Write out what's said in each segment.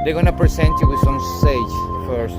They're gonna present you with some sage first.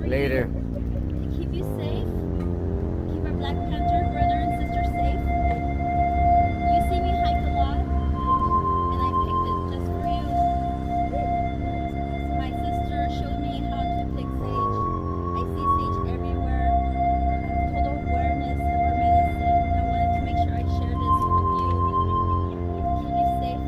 Later. To keep you safe, keep our Black Panther brother and sister safe. You see me hike a lot, and I picked it just for you. My sister showed me how to pick sage. I see sage everywhere. I have total awareness of our medicine. I wanted to make sure I share this with you. Keep you safe.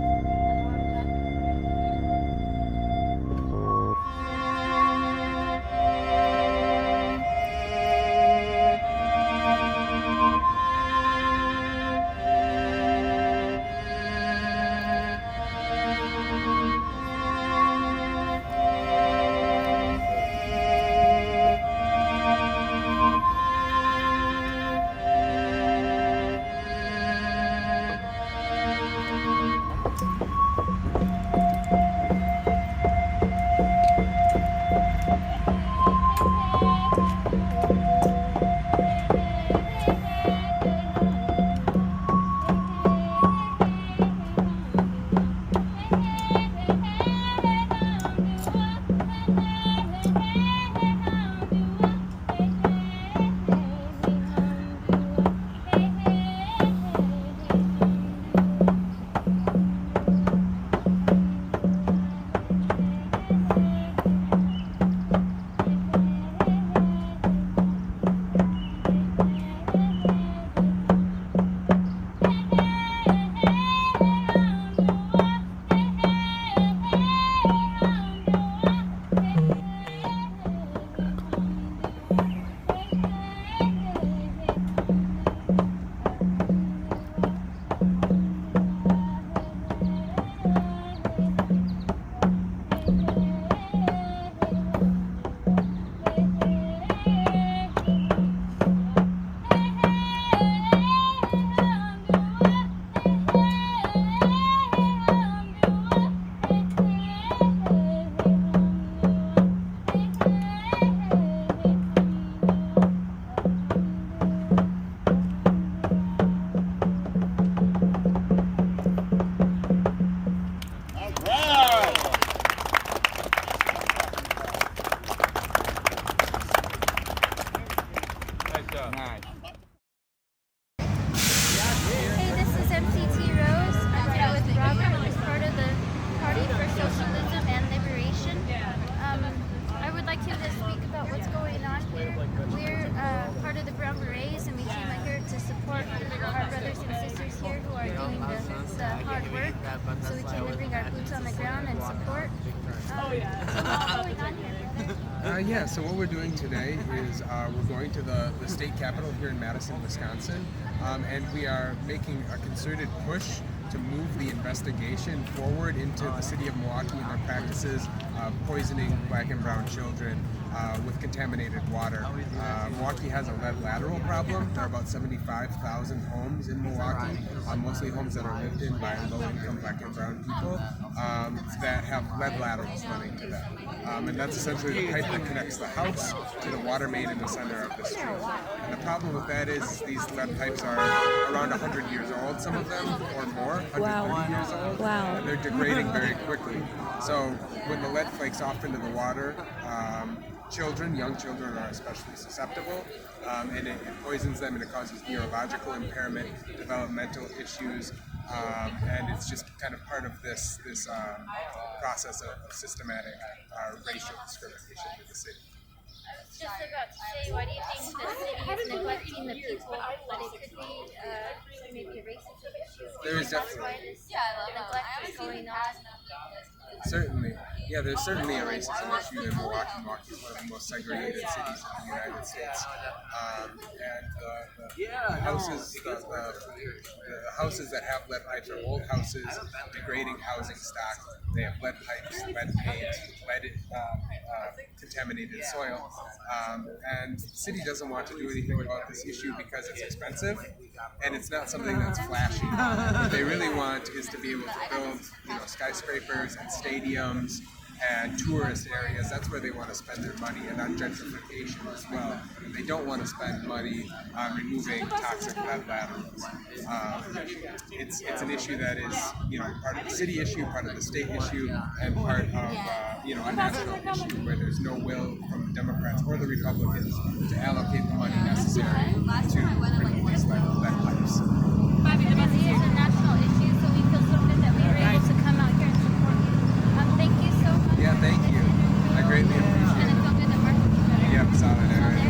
Hey, this is MC T-Roze. I'm here with Robert, who's part of the Party for Socialism and Liberation. I would like him to speak about what's going on here. We're part of the Brown Berets, and we came out here to support our brothers and sisters here who are doing the hard work. So we came to bring our boots on the ground and support. So what's going on here, brother? So what we're doing today is we're going to the state capitol here in Madison, Wisconsin, and we are making a concerted push to move the investigation forward into the city of Milwaukee and their practices of poisoning black and brown children with contaminated water. Milwaukee has a lead lateral problem. There are about 75,000 homes in Milwaukee, mostly homes that are lived in by low-income black and brown people that have lead laterals running to them. And that's essentially the pipe that connects the house to the water main in the center of the street. And the problem with that is these lead pipes are around 100 years old, some of them, or more, 130 years old. Wow. And they're degrading very quickly. So when the lead flakes off into the water, young children are especially susceptible, and it poisons them, and it causes neurological impairment, developmental issues, and it's just kind of part of this process of systematic racial discrimination in the city. I was just about to say, why do you think the city is neglecting the people? But it could be maybe a racism issue. There is That's definitely. why this neglect is going on. Certainly. Yeah, there's certainly a racism issue in Milwaukee. Milwaukee is one of the most segregated cities in the United States. And the houses that have lead pipes are old houses, degrading housing stock. They have lead pipes, lead paint, lead contaminated soil. And the city doesn't want to do anything about this issue because it's expensive and it's not something that's flashy. What they really want is to be able to build, skyscrapers and stadiums and tourist areas. That's where they want to spend their money, and on gentrification as well. They don't want to spend money on removing toxic lead laterals. It's an issue that is part of the city issue, part of the state issue, and part of a national issue where there's no will from the Democrats or the Republicans to allocate the money necessary to remove these lead pipes. It is a national issue, so we feel so good that we were able to come out here and support you. Thank you so much. Yeah, thank you. I greatly appreciate And it. it felt good that Mark was better. Yep, solidarity.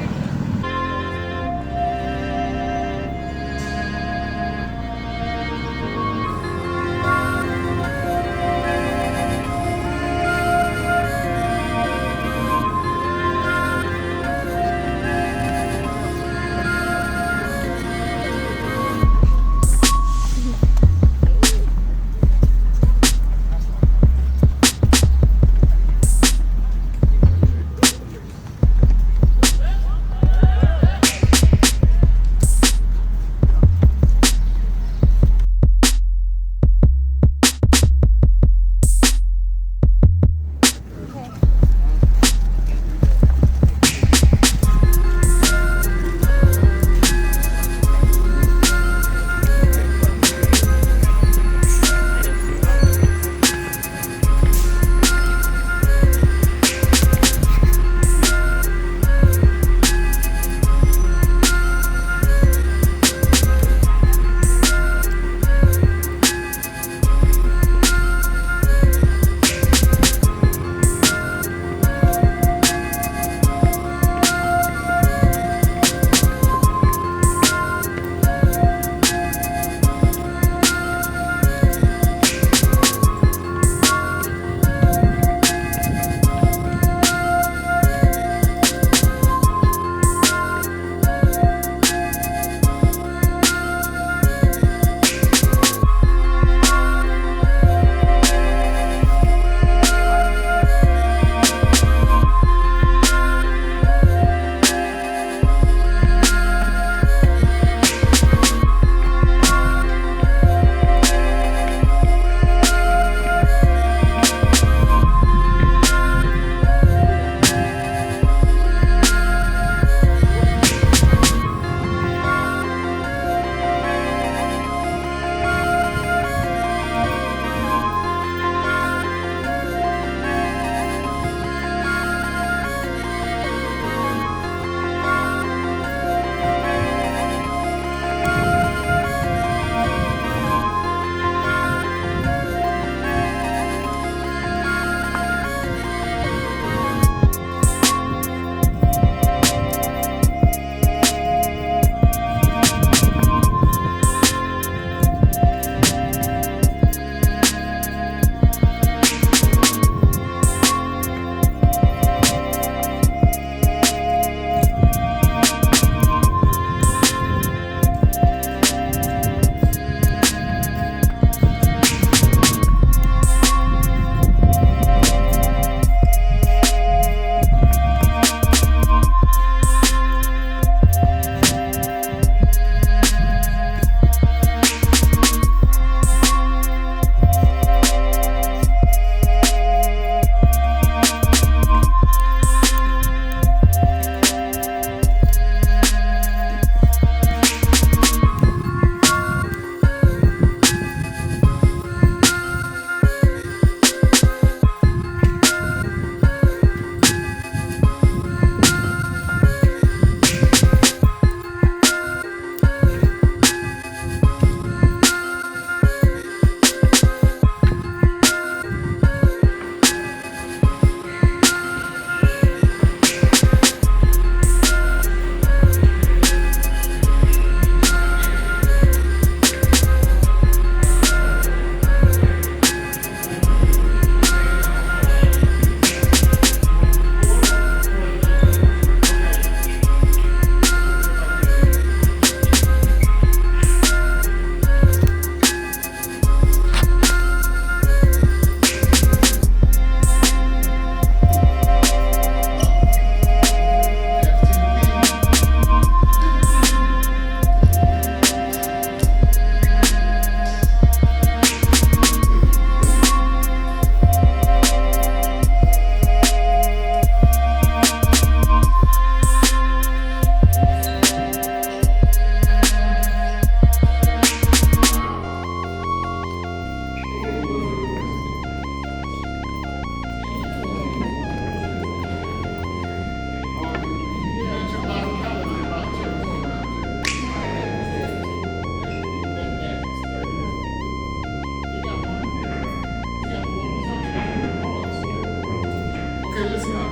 listen up.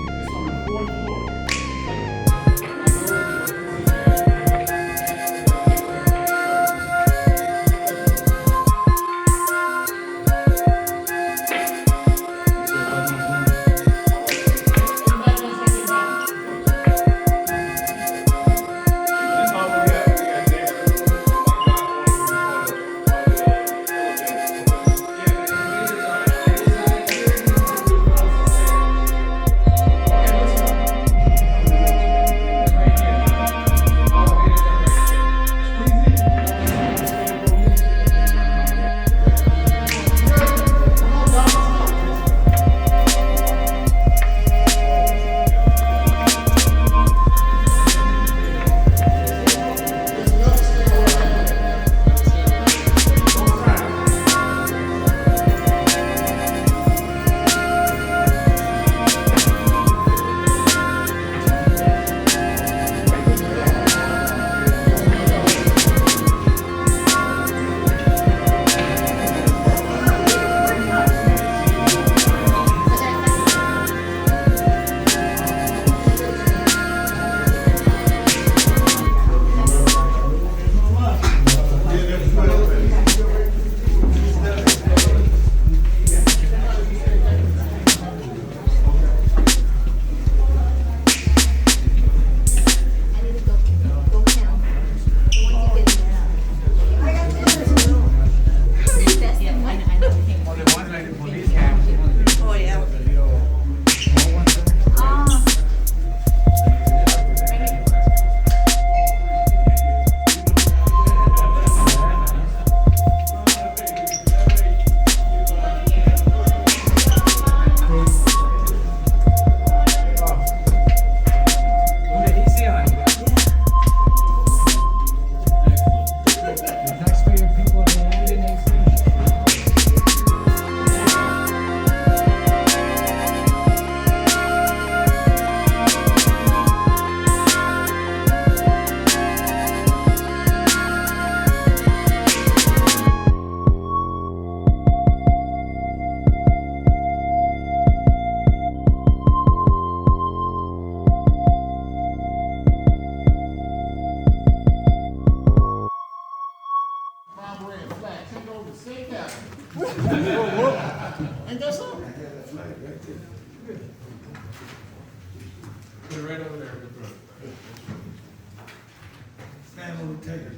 It's on the fourth floor. Ain't that so? Put it right over there. Stand on the table.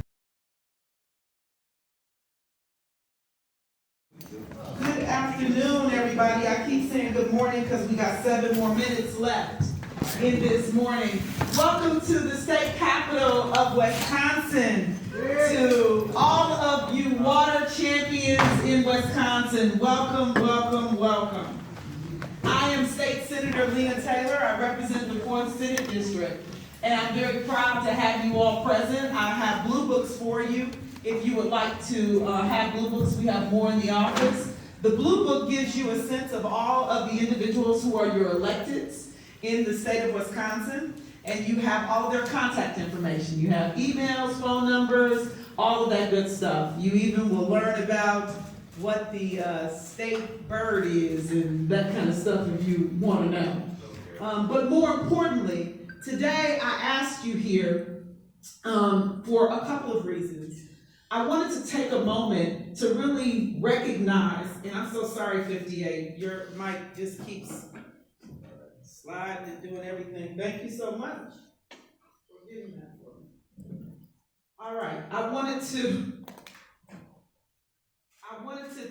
Good afternoon, everybody. I keep saying good morning because we got 7 more minutes left in this morning. Welcome to the state capital of Wisconsin. To all of you water champions in Wisconsin, welcome, welcome, welcome. I am State Senator Lena Taylor. I represent the 4th Senate District, and I'm very proud to have you all present. I have blue books for you. If you would like to have blue books, we have more in the office. The blue book gives you a sense of all of the individuals who are your electeds in the state of Wisconsin, and you have all of their contact information. You have emails, phone numbers, all of that good stuff. You even will learn about what the state bird is and that kind of stuff if you want to know. But more importantly, today I asked you here for a couple of reasons. I wanted to take a moment to really recognize, and I'm so sorry, 58, your mic just keeps sliding and doing everything. Thank you so much for getting that for me. All right, I wanted to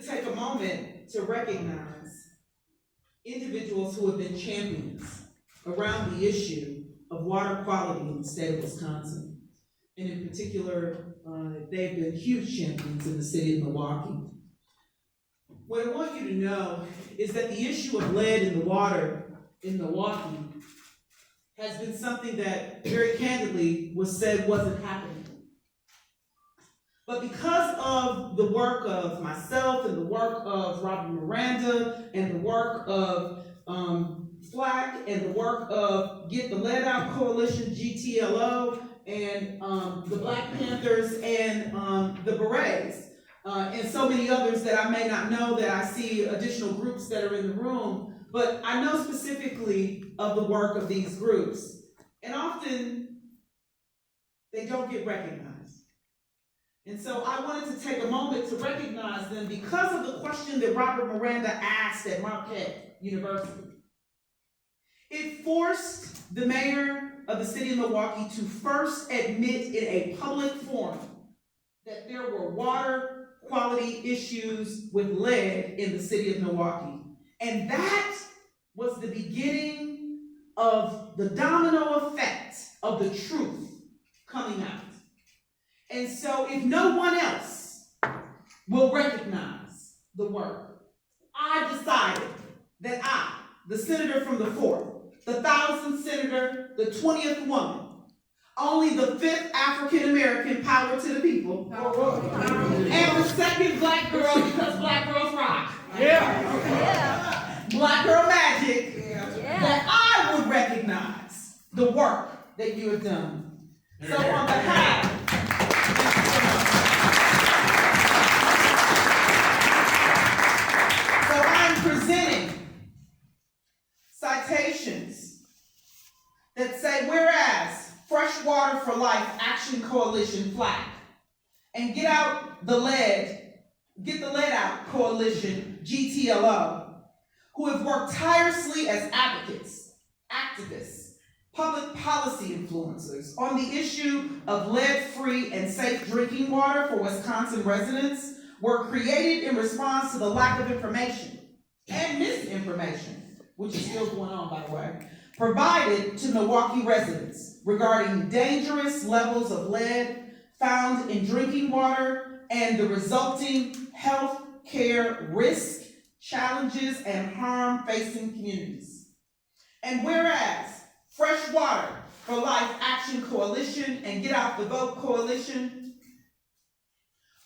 take a moment to recognize individuals who have been champions around the issue of water quality in the state of Wisconsin. And in particular, they've been huge champions in the city of Milwaukee. What I want you to know is that the issue of lead in the water in Milwaukee has been something that very candidly was said wasn't happening. But because of the work of myself and the work of Robert Miranda and the work of FLAC and the work of Get the Lead Out Coalition, GTLO, and the Black Panthers and the Berets, and so many others that I may not know, that I see additional groups that are in the room, but I know specifically of the work of these groups. And often, they don't get recognized. And so I wanted to take a moment to recognize them because of the question that Robert Miranda asked at Marquette University. It forced the mayor of the city of Milwaukee to first admit in a public forum that there were water quality issues with lead in the city of Milwaukee. And that was the beginning of the domino effect of the truth coming out. And so if no one else will recognize the work, I decided that I, the senator from the 4th, the 1,000th senator, the 20th woman, only the 5th African-American, power to the people, and the 2nd black girl, because black girls rock. Black girl magic, that I would recognize the work that you have done. So on behalf, so I'm presenting citations that say, whereas Fresh Water for Life Action Coalition FLAC and Get the Lead Out Coalition GTLO, who have worked tirelessly as advocates, activists, public policy influencers on the issue of lead-free and safe drinking water for Wisconsin residents, were created in response to the lack of information and misinformation, which is still going on, by the way, provided to Milwaukee residents regarding dangerous levels of lead found in drinking water and the resulting health care risk, challenges, and harm facing communities. And whereas Fresh Water for Life Action Coalition and Get Out the Vote Coalition,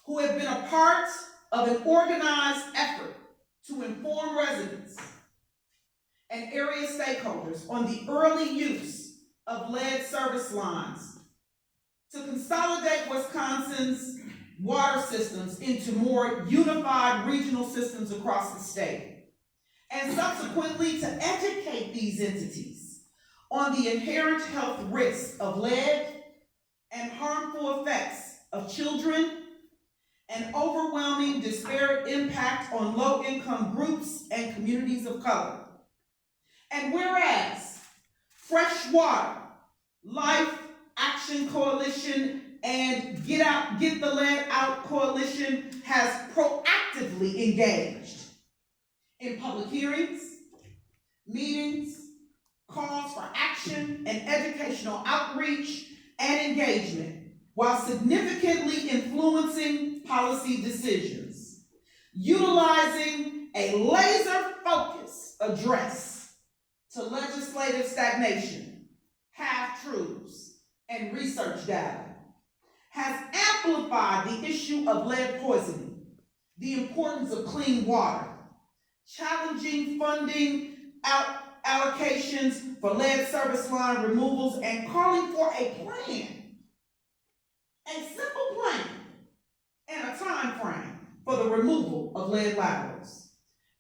who have been a part of an organized effort to inform residents and area stakeholders on the early use of lead service lines to consolidate Wisconsin's water systems into more unified regional systems across the state, and subsequently to educate these entities on the inherent health risks of lead and harmful effects of children and overwhelming disparate impact on low-income groups and communities of color. And whereas Fresh Water, Life Action Coalition, and Get the Lead Out Coalition has proactively engaged in public hearings, meetings, calls for action, and educational outreach and engagement, while significantly influencing policy decisions, utilizing a laser-focused address to legislative stagnation, half-truths, and research data, has amplified the issue of lead poisoning, the importance of clean water, challenging funding allocations for lead service line removals, and calling for a plan, a simple plan, and a time frame for the removal of lead laterals.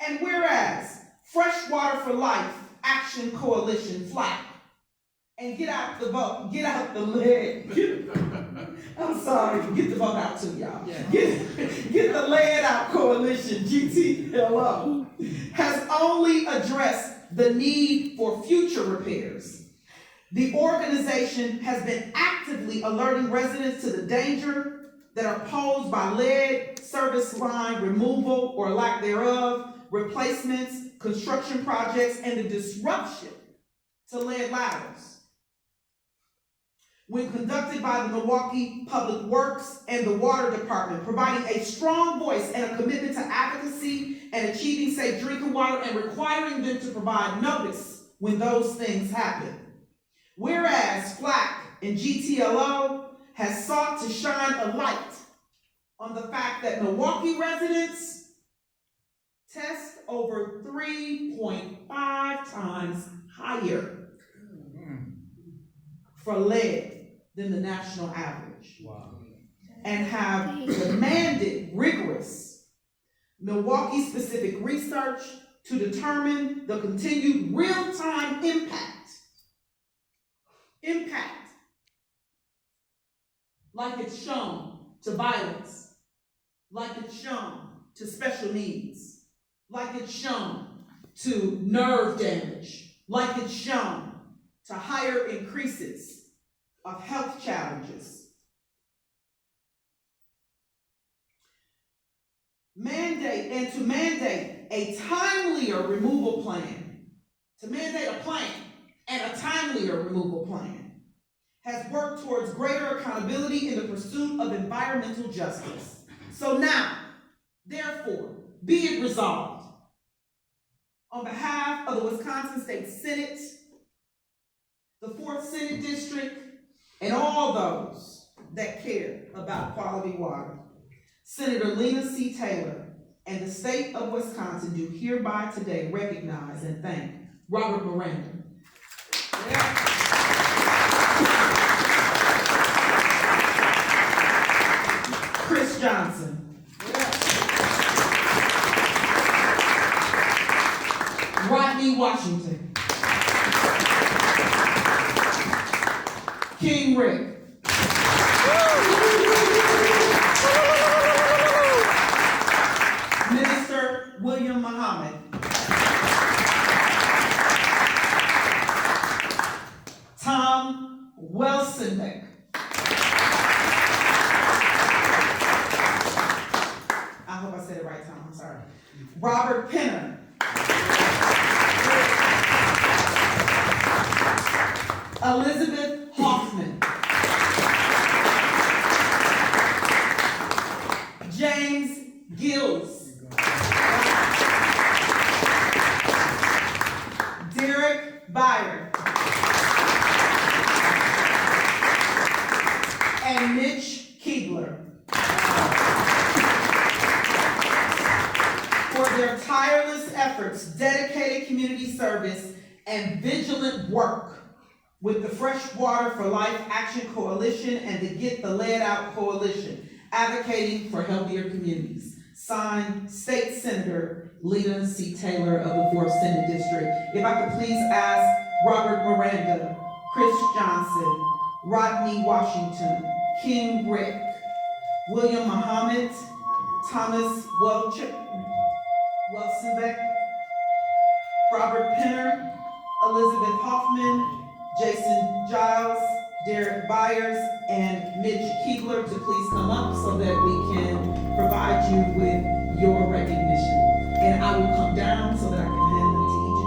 And whereas Fresh Water for Life Action Coalition FLAC and Get Out the Lead. I'm sorry, get the vote out too, y'all. Get the Lead Out Coalition, GTLO, has only addressed the need for future repairs. The organization has been actively alerting residents to the danger that are posed by lead service line removal or lack thereof, replacements, construction projects, and the disruption to lead laterals when conducted by the Milwaukee Public Works and the Water Department, providing a strong voice and a commitment to advocacy and achieving safe drinking water and requiring them to provide notice when those things happen. Whereas FLAC and GTLO has sought to shine a light on the fact that Milwaukee residents test over 3.5 times higher for lead than the national average. Wow. and have demanded rigorous Milwaukee-specific research to determine the continued real-time impact, like it's shown to violence, like it's shown to special needs, like it's shown to nerve damage, like it's shown to higher increases of health challenges. To mandate a timelier removal plan, to mandate a plan and a timelier removal plan, has worked towards greater accountability in the pursuit of environmental justice. So now, therefore, be it resolved, on behalf of the Wisconsin State Senate, the 4th Senate District, and all those that care about quality water, Senator Lena C. Taylor and the state of Wisconsin do hereby today recognize and thank Robert Miranda. Chris Johnson. Rodney Washington. King Rick. Minister William Muhammad. Tom Welsenbeck. I hope I said it right, Tom, I'm sorry. Robert Penner. Elizabeth Hoffman. James Gills. Derek Byer. And Mitch Keebler. For their tireless efforts, dedicated community service, and vigilant work with the Freshwater for Life Action Coalition and the Get the Lead Out Coalition, advocating for healthier communities. Signed, State Senator Lena C. Taylor of the 4th Senate District. If I could please ask Robert Miranda, Chris Johnson, Rodney Washington, King Rick, William Muhammad, Thomas Welsenbeck, Robert Penner, Elizabeth Hoffman, Jason Giles, Derek Byers, and Mitch Keebler to please come up so that we can provide you with your recognition. And I will come down so that I can hand them to each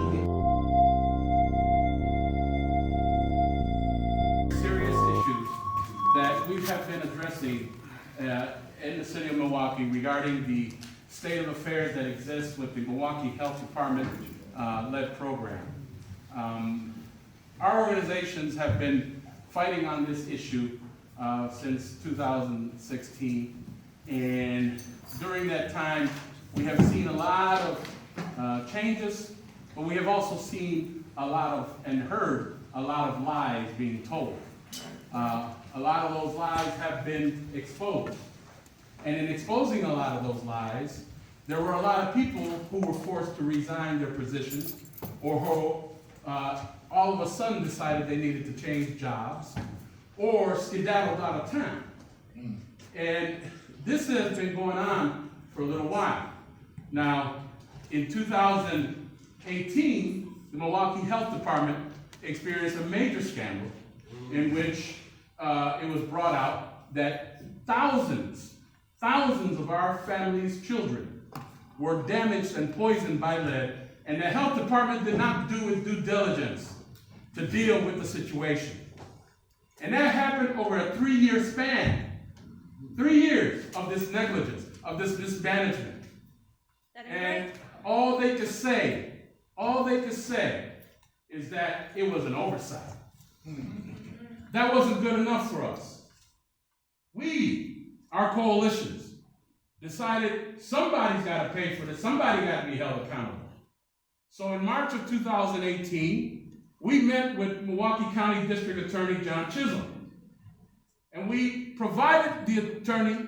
of you. Serious issues that we have been addressing in the city of Milwaukee regarding the state of affairs that exists with the Milwaukee Health Department led program. Our organizations have been fighting on this issue since 2016, and during that time we have seen a lot of changes, but we have also seen a lot of and heard a lot of lies being told. A lot of those lies have been exposed, and in exposing a lot of those lies, there were a lot of people who were forced to resign their positions, or who all of a sudden decided they needed to change jobs, or skedaddled out of town. And this has been going on for a little while. Now, in 2018, the Milwaukee Health Department experienced a major scandal in which it was brought out that thousands of our family's children were damaged and poisoned by lead, and the health department did not do its due diligence to deal with the situation. And that happened over a 3-year span. 3 years of this negligence, of this mismanagement. And all they could say is that it was an oversight. That wasn't good enough for us. We, our coalitions, decided somebody's got to pay for this, somebody got to be held accountable. So in March of 2018, we met with Milwaukee County District Attorney John Chisholm. And we provided the attorney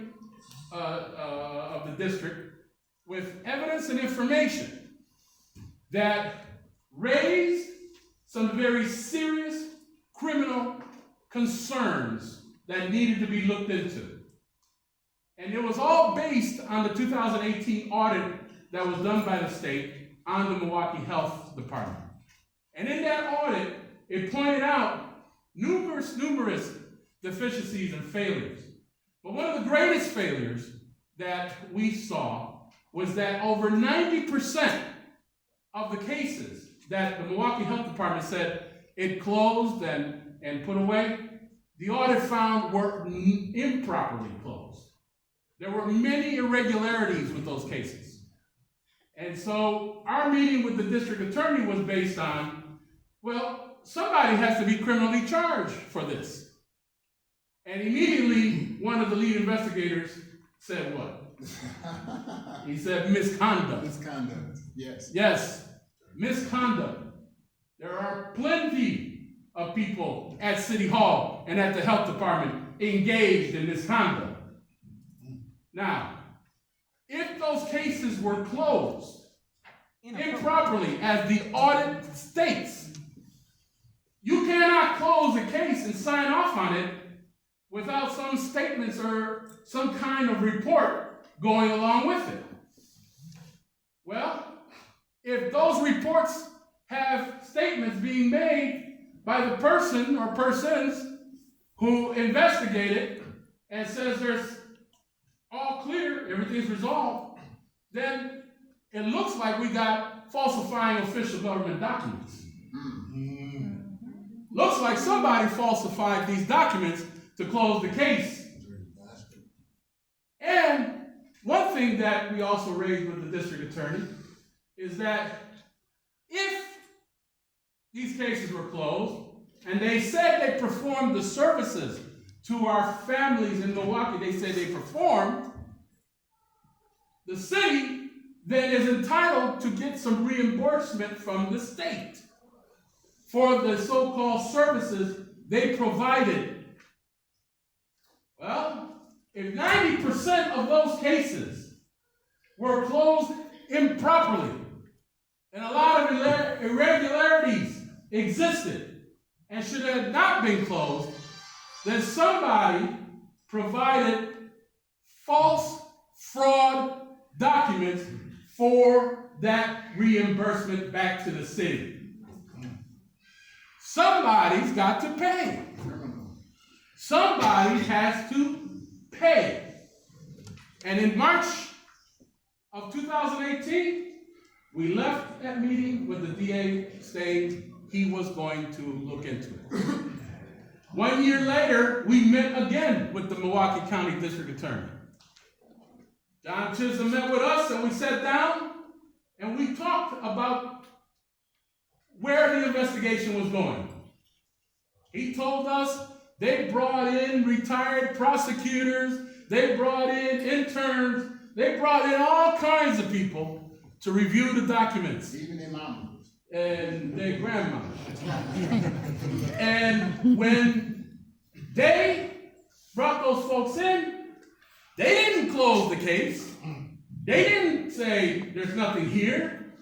of the district with evidence and information that raised some very serious criminal concerns that needed to be looked into. And it was all based on the 2018 audit that was done by the state on the Milwaukee Health Department. And in that audit, it pointed out numerous deficiencies and failures. But one of the greatest failures that we saw was that over 90% of the cases that the Milwaukee Health Department said it closed and put away, the audit found were improperly closed. There were many irregularities with those cases. And so our meeting with the district attorney was based on, well, somebody has to be criminally charged for this. And immediately, one of the lead investigators said what? He said misconduct. Misconduct, yes. Yes, misconduct. There are plenty of people at City Hall and at the health department engaged in misconduct. Now, if those cases were closed improperly, as the audit states, you cannot close a case and sign off on it without some statements or some kind of report going along with it. Well, if those reports have statements being made by the person or persons who investigated and says there's all clear, everything's resolved, then it looks like we got falsifying official government documents. Looks like somebody falsified these documents to close the case. And one thing that we also raised with the district attorney is that if these cases were closed and they said they performed the services to our families in Milwaukee, they said they performed, the city then is entitled to get some reimbursement from the state for the so-called services they provided. Well, if 90% of those cases were closed improperly and a lot of irregularities existed and should have not been closed, then somebody provided false fraud documents for that reimbursement back to the city. Somebody's got to pay. Somebody has to pay. And in March of 2018, we left that meeting with the DA saying he was going to look into it. 1 year later, we met again with the Milwaukee County District Attorney. John Chisholm met with us and we sat down and we talked about where the investigation was going. He told us they brought in retired prosecutors, they brought in interns, they brought in all kinds of people to review the documents. Even their mamas. And their grandma. And when they brought those folks in, they didn't close the case. They didn't say there's nothing here.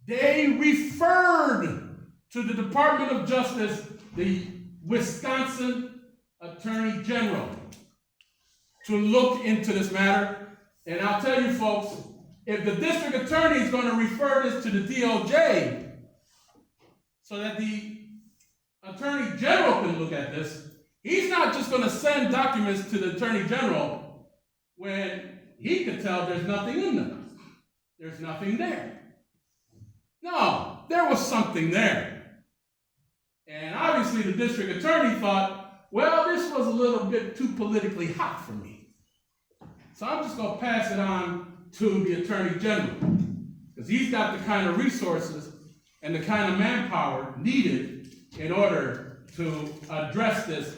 They referred to the Department of Justice, the Wisconsin Attorney General, to look into this matter. And I'll tell you folks, if the district attorney is going to refer this to the DOJ so that the Attorney General can look at this, he's not just going to send documents to the Attorney General when he could tell there's nothing in them. There's nothing there. No, there was something there. And obviously the district attorney thought, well, this was a little bit too politically hot for me. So I'm just going to pass it on to the Attorney General, because he's got the kind of resources and the kind of manpower needed in order to address this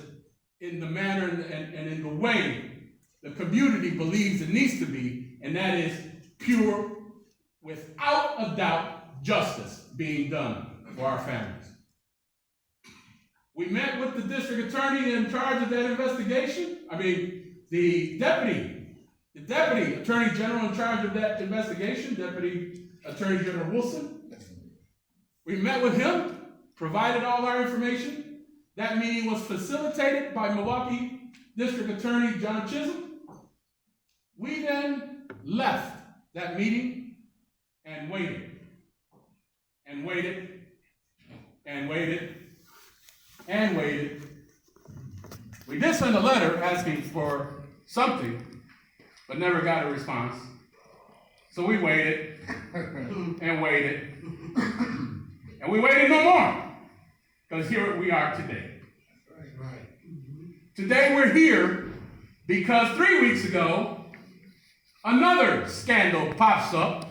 in the manner and in the way the community believes it needs to be, and that is pure, without a doubt, justice being done for our families. We met with the district attorney in charge of that investigation. The deputy attorney general in charge of that investigation, Deputy Attorney General Wilson. We met with him, provided all our information. That meeting was facilitated by Milwaukee District Attorney John Chisholm. We then left that meeting and waited, and waited, and waited, and waited. We did send a letter asking for something, but never got a response. So we waited, and waited, and we waited no more, because here we are today. Today we're here because 3 weeks ago, another scandal pops up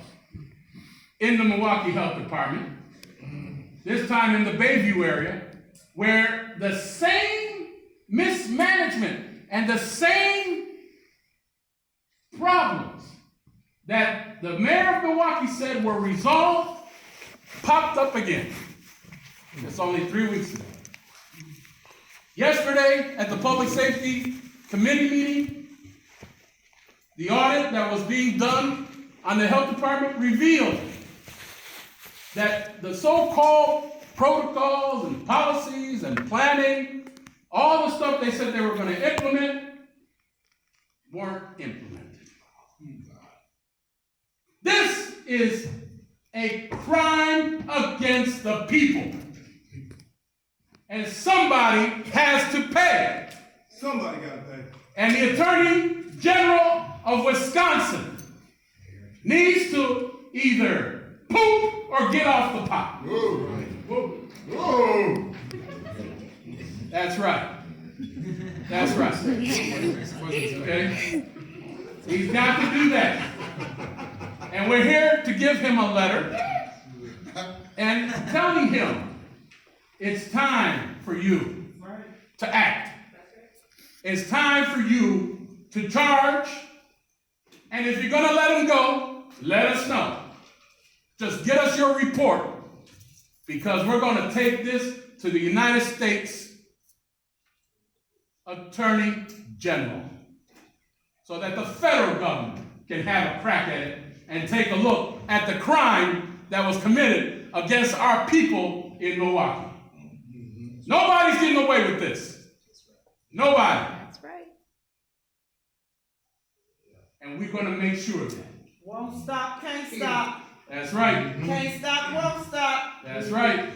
in the Milwaukee Health Department, this time in the Bayview area, where the same mismanagement and the same problems that the mayor of Milwaukee said were resolved popped up again. It's only 3 weeks ago. Yesterday, at the Public Safety Committee meeting, the audit that was being done on the health department revealed that the so-called protocols and policies and planning, all the stuff they said they were going to implement, weren't implemented. This is a crime against the people. And somebody has to pay. Somebody got to pay. And the Attorney General of Wisconsin needs to either poop or get off the pot. Whoa. Whoa. Whoa. That's right. That's right. Okay? He's got to do that. And we're here to give him a letter and telling him it's time for you to act. It's time for you to charge. And if you're going to let him go, let us know. Just get us your report, because we're going to take this to the United States Attorney General so that the federal government can have a crack at it and take a look at the crime that was committed against our people in Milwaukee. Nobody's getting away with this. Nobody. That's right. And we're going to make sure of that. Won't stop, can't stop. That's right. Can't stop, won't stop. That's right.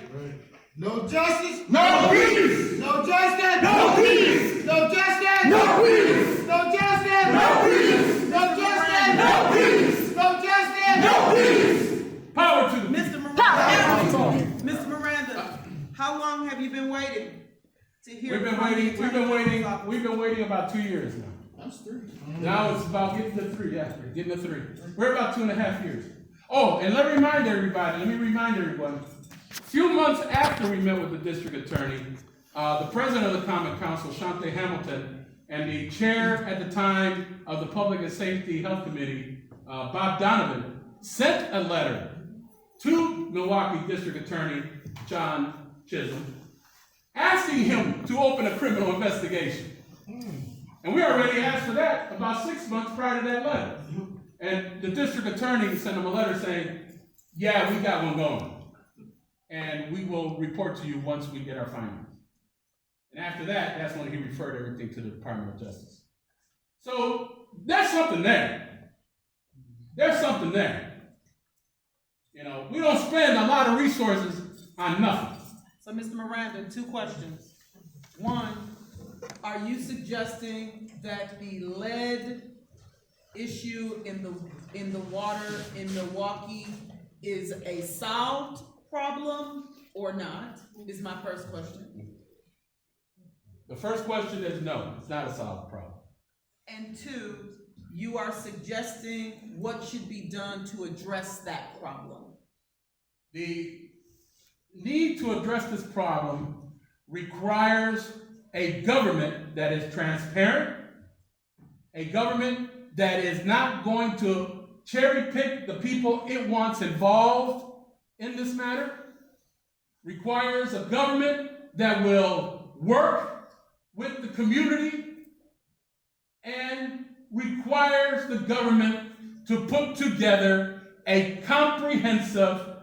No justice, no peace. No justice, no peace. No justice, no peace. No justice, no peace. No justice, no peace. No justice, no peace. Power to the Mr. Miranda, Mr. Miranda, how long have you been waiting to hear? We've been waiting about 2 years now. That's 3. Now it's about getting to 3, getting to 3. We're about 2.5 years. Oh, and let me remind everyone, a few months after we met with the district attorney, the president of the Common Council, Shante Hamilton, and the chair at the time of the Public and Safety Health Committee, Bob Donovan, sent a letter to Milwaukee District Attorney John Chisholm, asking him to open a criminal investigation. And we already asked for that about 6 months prior to that letter. And the district attorney sent him a letter saying, yeah, we got one going. And we will report to you once we get our findings. And after that, that's when he referred everything to the Department of Justice. So there's something there. There's something there. You know, we don't spend a lot of resources on nothing. So, Mr. Miranda, 2 questions. One, are you suggesting that the lead issue in the water in Milwaukee is a solved problem or not? Is my first question. The first question is no, it's not a solved problem. And 2, you are suggesting what should be done to address that problem. The need to address this problem requires a government that is transparent, a government that is not going to cherry pick the people it wants involved in this matter, requires a government that will work with the community and requires the government to put together a comprehensive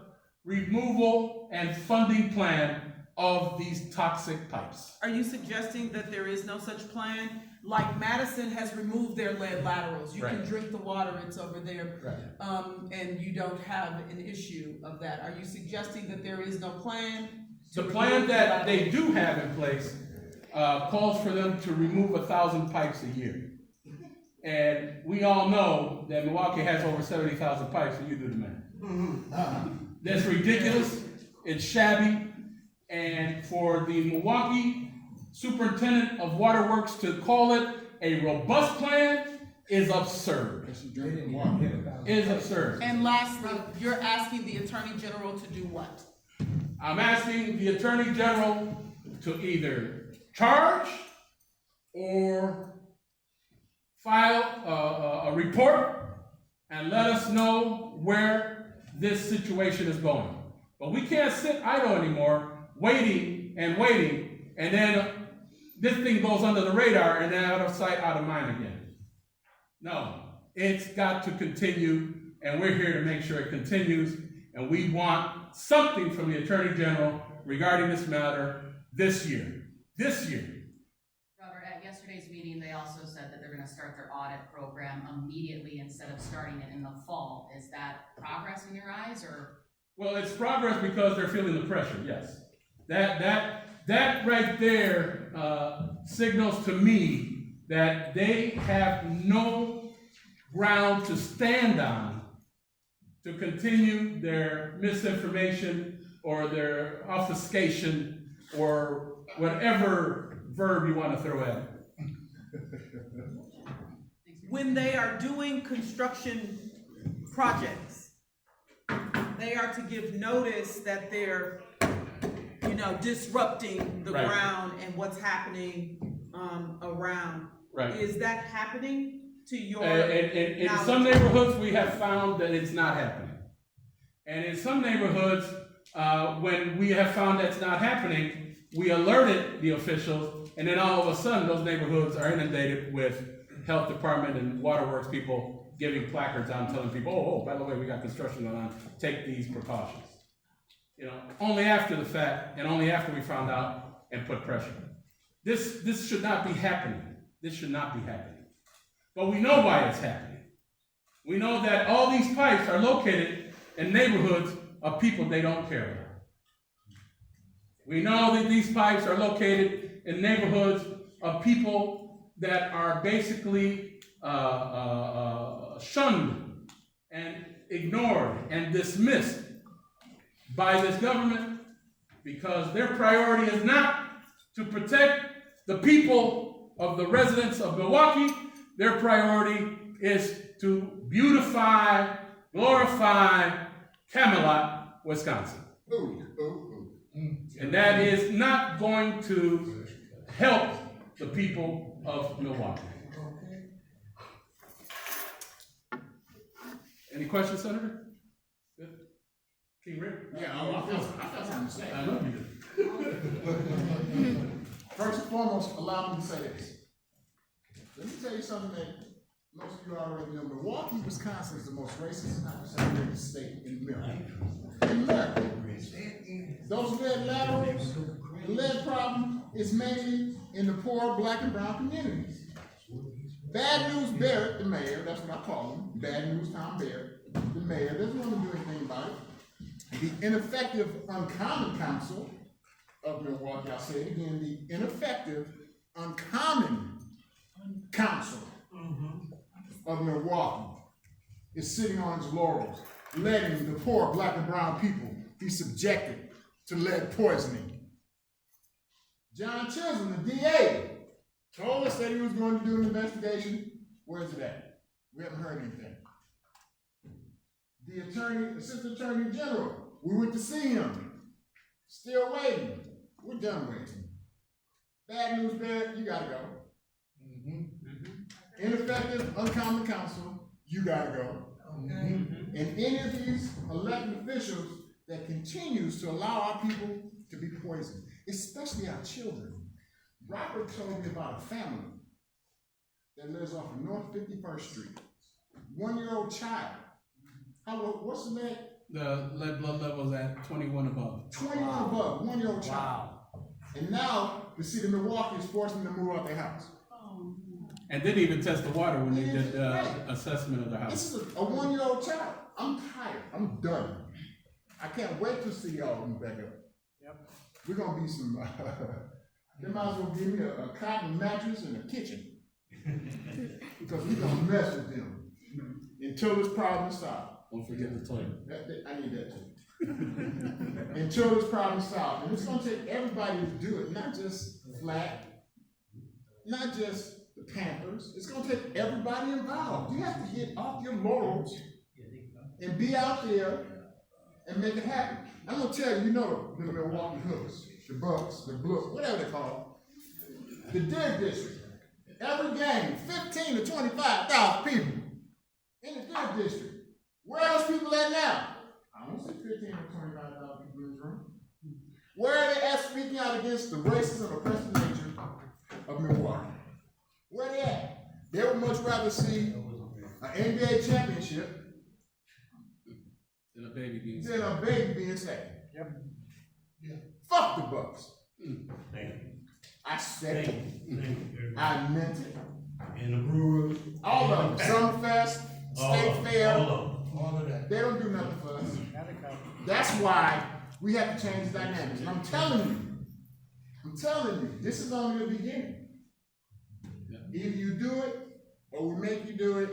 removal and funding plan of these toxic pipes. Are you suggesting that there is no such plan? Like Madison has removed their lead laterals. You can Right. drink the water, it's over there. Right. And you don't have an issue of that. Are you suggesting that there is no plan? to The plan remove that the they do have in place calls for them to remove 1,000 pipes a year. And we all know that Milwaukee has over 70,000 pipes, and you do the math. That's ridiculous, it's shabby, and for the Milwaukee Superintendent of Waterworks to call it a robust plan is absurd. Is absurd. And lastly, you're asking the Attorney General to do what? I'm asking the Attorney General to either charge or file a report and let us know where this situation is going. But we can't sit idle anymore, waiting, and then this thing goes under the radar and then out of sight, out of mind again. No, it's got to continue, and we're here to make sure it continues, and we want something from the Attorney General regarding this matter this year. This year. Robert, at yesterday's meeting, they also said that they're gonna start their audit program immediately instead of starting it in the fall. Is that progress in your eyes, or? Well, it's progress because they're feeling the pressure, yes. That right there signals to me that they have no ground to stand on to continue their misinformation or their obfuscation or whatever verb you want to throw at it. When they are doing construction projects, they are to give notice that they're, disrupting the Right. ground and what's happening around. Right. Is that happening to your In knowledge? some neighborhoods, we have found that it's not happening. And in some neighborhoods, when we have found that's not happening, we alerted the officials, and then all of a sudden, those neighborhoods are inundated with health department and waterworks people giving placards out and telling people, oh, by the way, we got construction going on, take these precautions. Only after the fact, and only after we found out and put pressure. This should not be happening. This should not be happening. But we know why it's happening. We know that all these pipes are located in neighborhoods of people they don't care about. We know that these pipes are located in neighborhoods of people that are basically shunned and ignored and dismissed by this government because their priority is not to protect the people of the residents of Milwaukee. Their priority is to beautify, glorify Camelot, Wisconsin. And that is not going to help the people of Milwaukee. Any questions, Senator? Good. King Rick? Yeah, I felt something to say. I know you do. First and foremost, allow me to say this. Let me tell you something that most of you already know. Milwaukee, Wisconsin is the most racist and segregated state in America. Those lead laterals, the lead problem is mainly in the poor black and brown communities. Bad News Barrett, the mayor, that's what I call him, Bad News Tom Barrett, the mayor, doesn't want to do anything about it. The ineffective Uncommon Council of Milwaukee, I'll say it again, the ineffective Uncommon Council of Milwaukee is sitting on its laurels, letting the poor black and brown people be subjected to lead poisoning. John Chisholm, the DA, told us that he was going to do an investigation. Where's it at? We haven't heard anything. The Assistant Attorney General, we went to see him. Still waiting. We're done waiting. Bad News Barrett, you gotta go. Ineffective Uncommon Council, you gotta go. And any of these elected officials that continues to allow our people to be poisoned, especially our children. Robert told me about a family that lives off of North 51st Street. 1-year-old child. What's the name? The lead blood level is at 21 above. 21 above, 1-year-old child. And now the city of Milwaukee is forcing them to move out their house. And didn't even test the water when they did the assessment of the house. This is a 1-year-old child. I'm tired. I'm done. I can't wait to see y'all when we back up. Yep. We're gonna be some. They might as well give me a cotton mattress and a kitchen because we're gonna mess with them until this problem is solved. Don't forget the toilet. I need that too. Until this problem is solved, and it's gonna take everybody to do it, not just Flat, not just the Panthers. It's gonna take everybody involved. You have to get off your laurels and be out there and make it happen. I'm gonna tell you, you know the Milwaukee Hooks, the Bucks, the Blues, whatever they call it. The Dig District. Every game, 15 to 25,000 people in the Dig District. Where are those people at now? I don't see 15 to 25,000 people in this room. Where are they at speaking out against the racist and oppressive nature of Milwaukee? Where they at? They would much rather see an NBA championship than a baby being saved. Yep. Yeah. Fuck the Bucks. I said it. I meant it. And the Brewers. All of them. Summerfest, State Fair. All of that. They don't do nothing for us. That's why we have to change the dynamics. And I'm telling you, this is only the beginning. Either you do it, or we make you do it.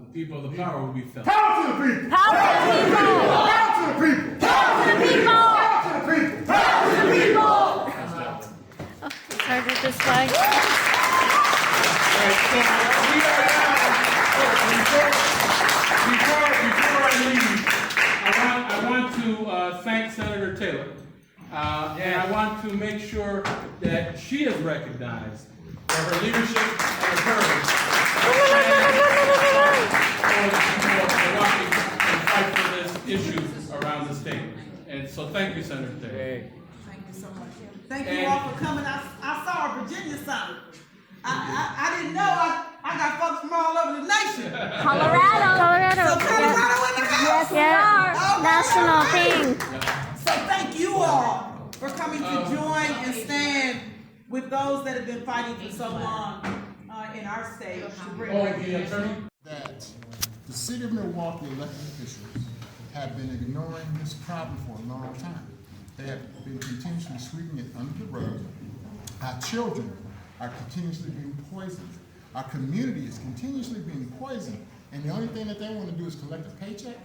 The people, the power will be felt. Power to the people! Power to the people! Power to the people! Power to the people! Power to the people! Power to the people! It's hard with this flag. Before I leave, I want to thank Senator Taylor. And I want to make sure that she is recognized for her leadership and her courage for the people of Milwaukee and fight for this issue around the state. And so thank you, Senator Taylor. Hey. Thank you so much. Thank you all for coming. I saw a Virginia sign. I didn't know I got folks from all over the nation. Colorado. So Colorado in the house. Yes, we are. Okay. National thing. So thank you all for coming to join and stand with those that have been fighting for so long in our state to bring recognition. That the city of Milwaukee elected officials have been ignoring this problem for a long time. They have been continuously sweeping it under the rug. Our children are continuously being poisoned. Our community is continuously being poisoned. And the only thing that they want to do is collect a paycheck.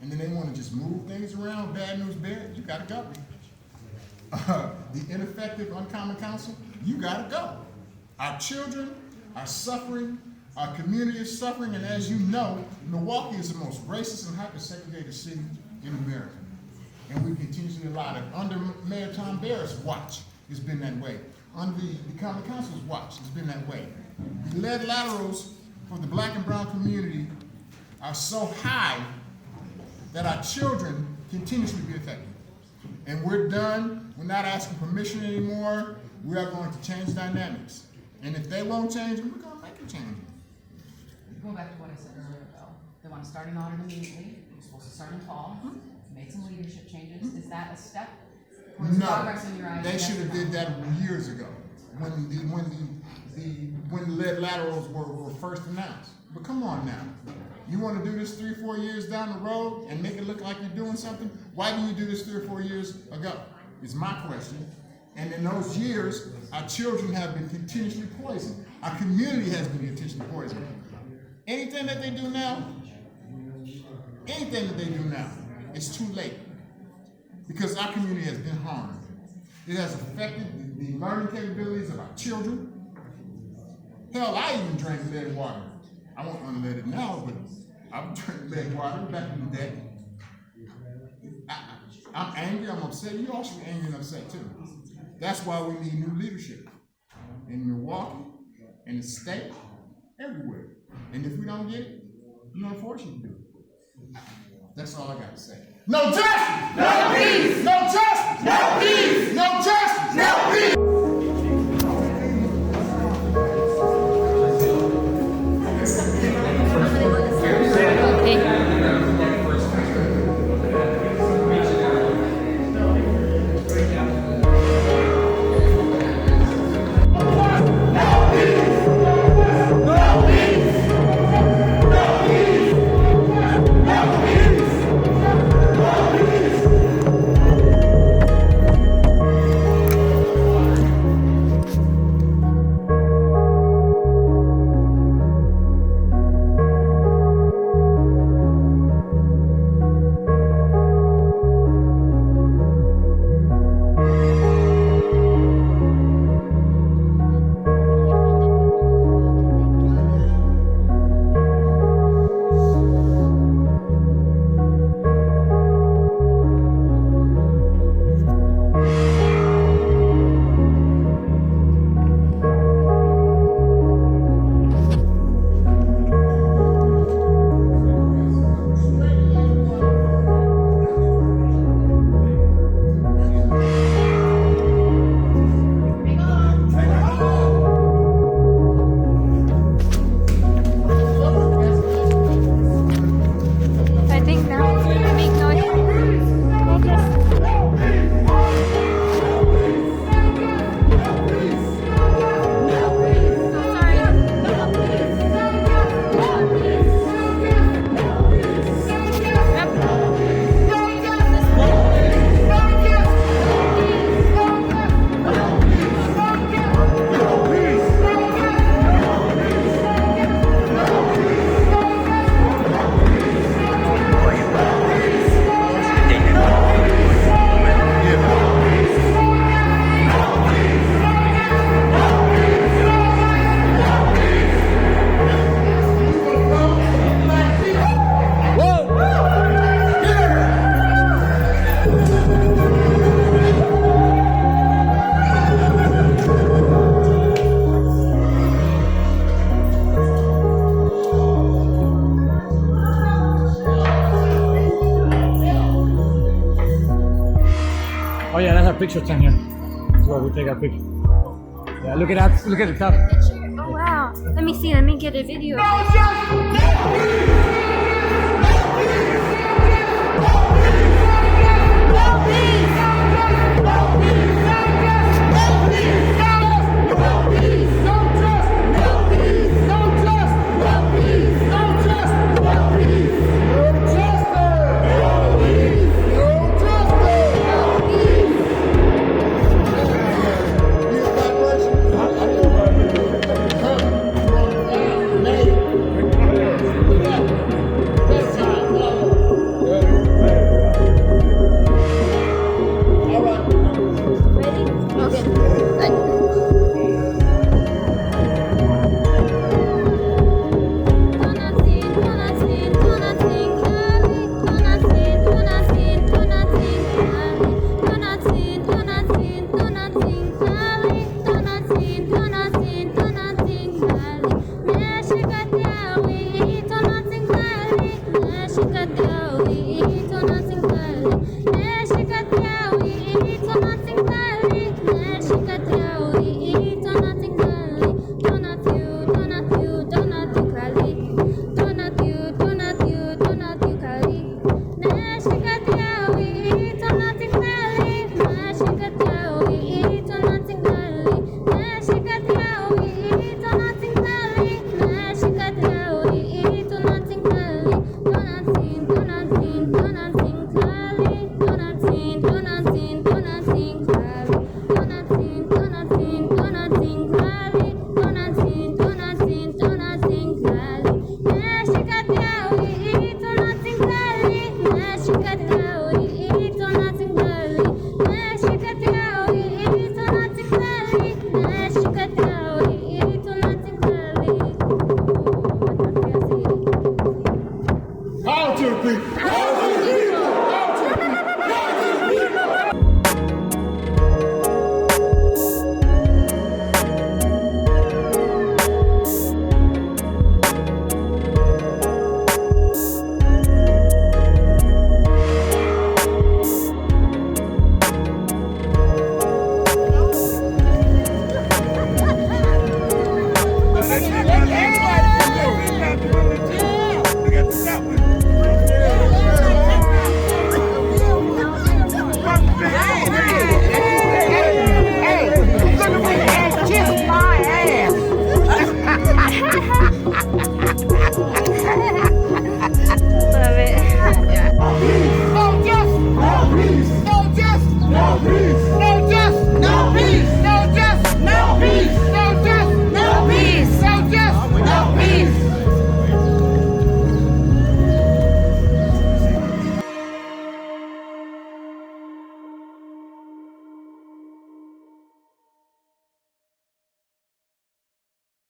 And then they want to just move things around. Bad news bears, you gotta go. The ineffective uncommon council, you gotta go. Our children are suffering. Our community is suffering. And as you know, Milwaukee is the most racist and hyper-segregated city in America. And we continuously allow it. Under Mayor Tom Barrett's watch, it's been that way. Under the common council's watch, it's been that way. The lead laterals for the black and brown community are so high that our children continuously be affected. And we're done. We're not asking permission anymore. We are going to change dynamics. And if they won't change it, we're going to make it change. Going back to what I said earlier, though, they want to start an audit immediately. You're supposed to start in fall. Made some leadership changes. Is that a step towards progress in your eyes? They should have did that years ago when the lead laterals were first announced. But come on now. You want to do this 3 or 4 years down the road and make it look like you're doing something? Why didn't you do this 3 or 4 years ago? Is my question. And in those years, our children have been continuously poisoned. Our community has been continuously poisoned. Anything that they do now, it's too late. Because our community has been harmed. It has affected the learning capabilities of our children. Hell, I even drank lead water. I won't unlead it now, but I've drank lead water back in the day. I'm angry, I'm upset. You all should be angry and upset too. That's why we need new leadership in Milwaukee, in the state, everywhere. And if we don't get it, we're gonna force you to do it. That's all I got to say. No justice! No peace! No justice! No peace! No justice! No peace! Oh yeah, that's our picture stand here. That's where we take our picture. Yeah, look at that. Look at the top. Oh wow. Let me see. Let me get a video of this. Power to the people.